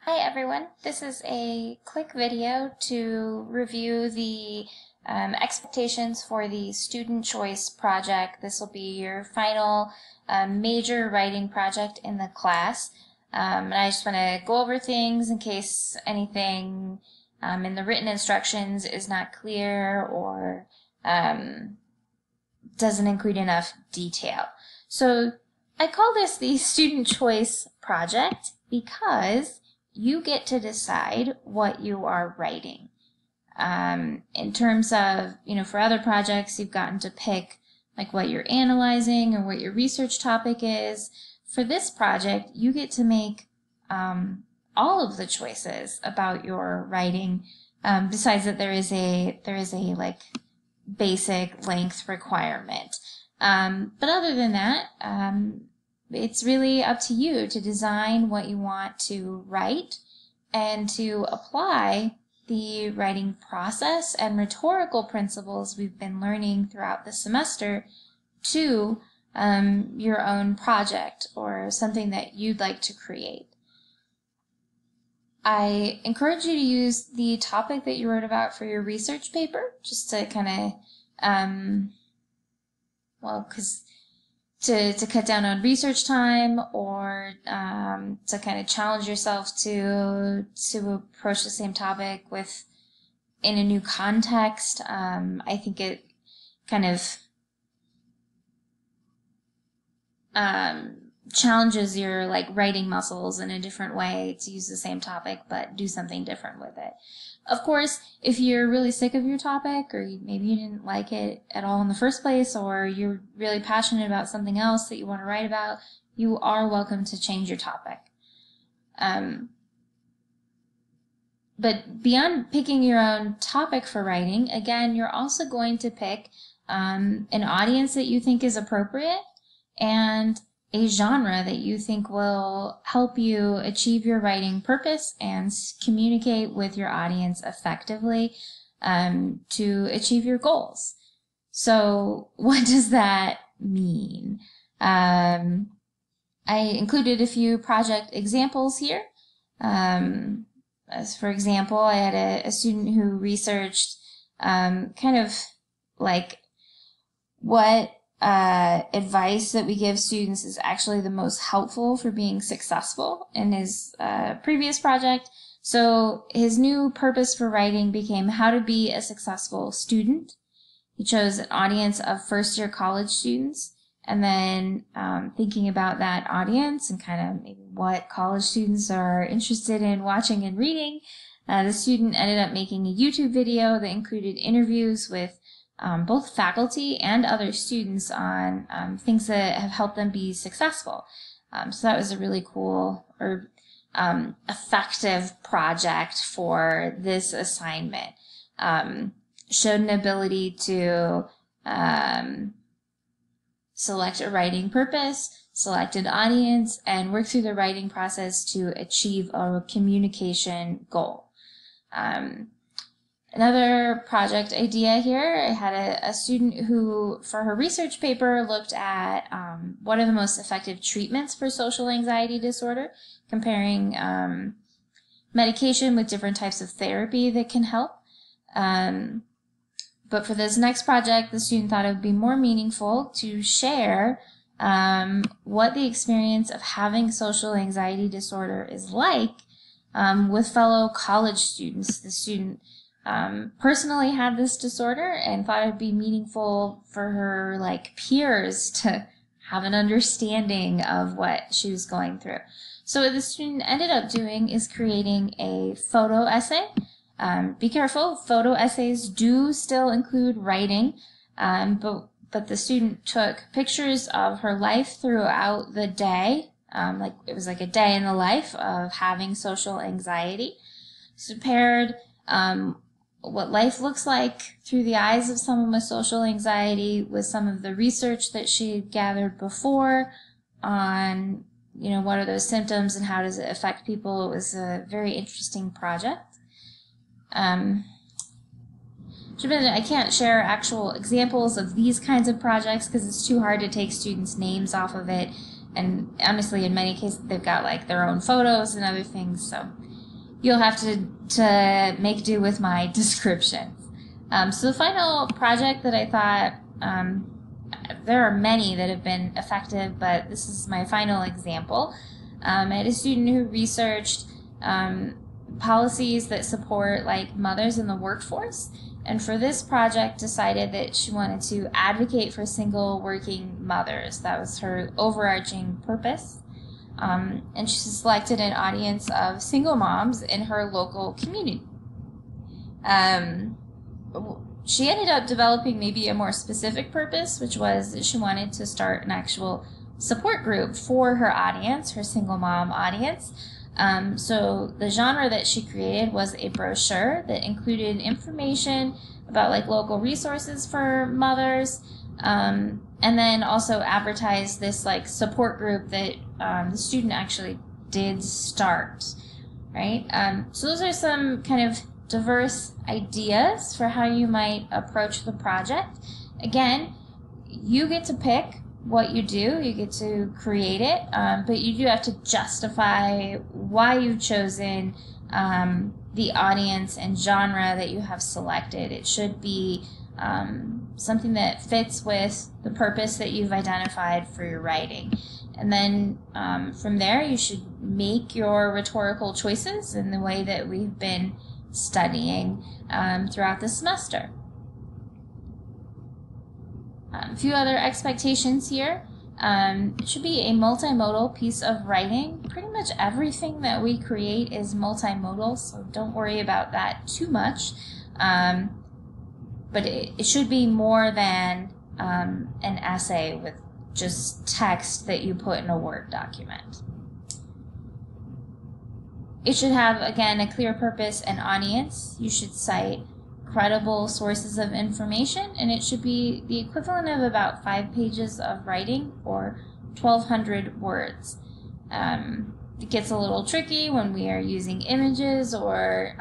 Hi everyone, this is a quick video to review the expectations for the student choice project. This will be your final major writing project in the class. And I just want to go over things in case anything in the written instructions is not clear or doesn't include enough detail. So I call this the student choice project because you get to decide what you are writing. In terms of, for other projects, you've gotten to pick like what you're analyzing or what your research topic is. For this project, you get to make all of the choices about your writing. Besides that, there is a like basic length requirement. But other than that, it's really up to you to design what you want to write and to apply the writing process and rhetorical principles we've been learning throughout the semester to your own project or something that you'd like to create. I encourage you to use the topic that you wrote about for your research paper, just to kind of, because to cut down on research time or to kind of challenge yourself to approach the same topic in a new context. I think it kind of challenges your writing muscles in a different way to use the same topic but do something different with it. Of course, if you're really sick of your topic, or maybe you didn't like it at all in the first place, or you're really passionate about something else that you want to write about, you are welcome to change your topic. But beyond picking your own topic for writing, again, you're also going to pick an audience that you think is appropriate and a genre that you think will help you achieve your writing purpose and communicate with your audience effectively to achieve your goals. So what does that mean? I included a few project examples here. As for example, I had a student who researched kind of like what advice that we give students is actually the most helpful for being successful in his previous project. So his new purpose for writing became how to be a successful student. He chose an audience of first-year college students, and then thinking about that audience and kind of maybe what college students are interested in watching and reading, the student ended up making a YouTube video that included interviews with both faculty and other students on things that have helped them be successful. So that was a really cool or effective project for this assignment. Showed an ability to select a writing purpose, select an audience, and work through the writing process to achieve a communication goal. Another project idea here, I had a student who, for her research paper, looked at what are the most effective treatments for social anxiety disorder, comparing medication with different types of therapy that can help. But for this next project, the student thought it would be more meaningful to share what the experience of having social anxiety disorder is like with fellow college students. The student personally had this disorder and thought it'd be meaningful for her peers to have an understanding of what she was going through. So what the student ended up doing is creating a photo essay. Be careful, photo essays do still include writing, but the student took pictures of her life throughout the day, it was like a day in the life of having social anxiety. So paired what life looks like through the eyes of someone with social anxiety with some of the research that she had gathered before on, what are those symptoms and how does it affect people. It was a very interesting project. I can't share actual examples of these kinds of projects because it's too hard to take students' names off of it. And honestly, in many cases, they've got their own photos and other things. So you'll have to make do with my descriptions. So the final project that I thought, there are many that have been effective, but this is my final example. I had a student who researched policies that support like mothers in the workforce, and for this project decided that she wanted to advocate for single working mothers. That was her overarching purpose. And she selected an audience of single moms in her local community. She ended up developing maybe a more specific purpose, which was that she wanted to start an actual support group for her audience, her single mom audience. So the genre that she created was a brochure that included information about like local resources for mothers, and then also advertised this like support group that the student actually did start, right? So those are some kind of diverse ideas for how you might approach the project. Again, you get to pick what you do, you get to create it, but you do have to justify why you've chosen the audience and genre that you have selected. It should be something that fits with the purpose that you've identified for your writing. And then from there, you should make your rhetorical choices in the way that we've been studying throughout the semester. A few other expectations here. It should be a multimodal piece of writing. Pretty much everything that we create is multimodal, so don't worry about that too much. But it should be more than an essay with just text that you put in a Word document. It should have, again, a clear purpose and audience. You should cite credible sources of information, and it should be the equivalent of about 5 pages of writing or 1,200 words. It gets a little tricky when we are using images or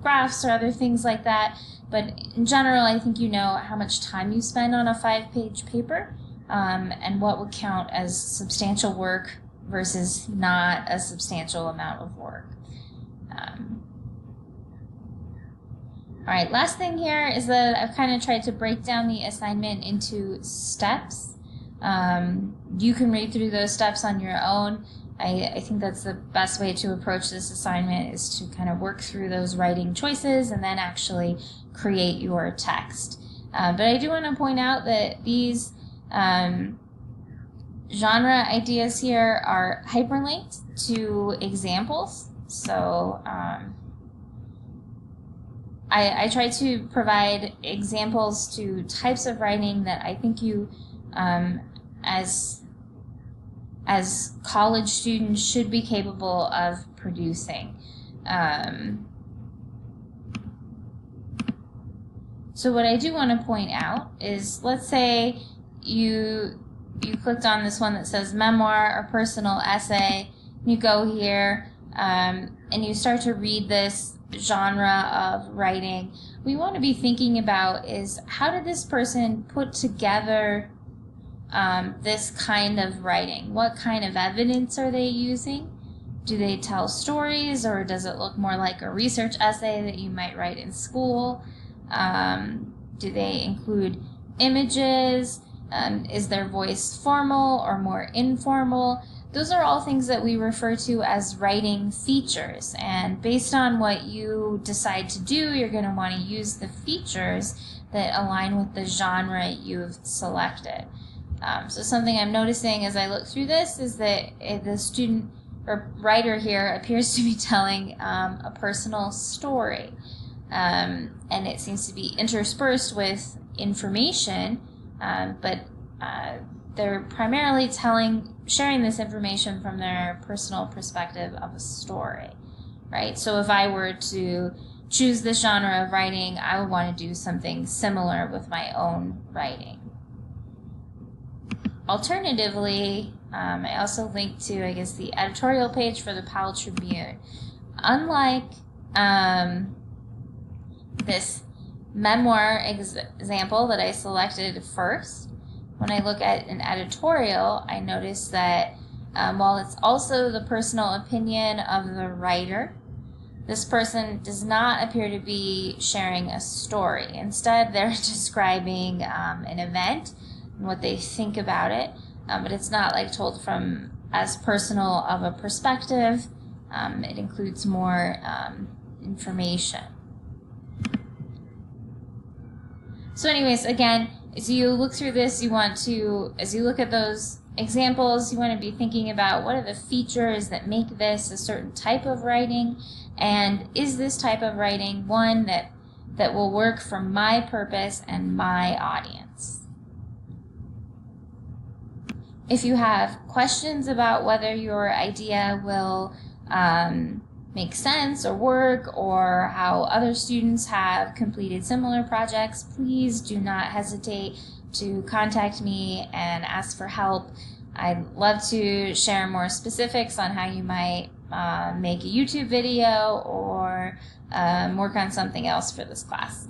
graphs or other things like that, but in general, I think you know how much time you spend on a 5-page paper and what would count as substantial work versus not a substantial amount of work. All right, last thing here is that I've kind of tried to break down the assignment into steps. You can read through those steps on your own. I think that's the best way to approach this assignment, is to kind of work through those writing choices and then actually create your text. But I do want to point out that these genre ideas here are hyperlinked to examples. So I try to provide examples to types of writing that I think you, as college students, should be capable of producing. So what I do want to point out is, let's say you clicked on this one that says memoir or personal essay. You go here and you start to read this genre of writing. What we want to be thinking about is, how did this person put together this kind of writing? What kind of evidence are they using? Do they tell stories, or does it look more like a research essay that you might write in school? Do they include images? Is their voice formal or more informal? Those are all things that we refer to as writing features, and based on what you decide to do, you're going to want to use the features that align with the genre you've selected. So something I'm noticing as I look through this is that the student or writer here appears to be telling a personal story, and it seems to be interspersed with information, but they're primarily sharing this information from their personal perspective of a story, right? So if I were to choose this genre of writing, I would want to do something similar with my own writing. Alternatively, I also linked to, I guess, the editorial page for the Powell Tribune. Unlike this memoir example that I selected first, when I look at an editorial, I notice that while it's also the personal opinion of the writer, This person does not appear to be sharing a story. Instead, they're describing an event and what they think about it, but it's not like told from as personal of a perspective. It includes more information. So anyways, again, as you look through this, as you look at those examples, you want to be thinking about what are the features that make this a certain type of writing, and is this type of writing one that will work for my purpose and my audience. If you have questions about whether your idea will make sense or work, or how other students have completed similar projects, please do not hesitate to contact me and ask for help. I'd love to share more specifics on how you might make a YouTube video or work on something else for this class.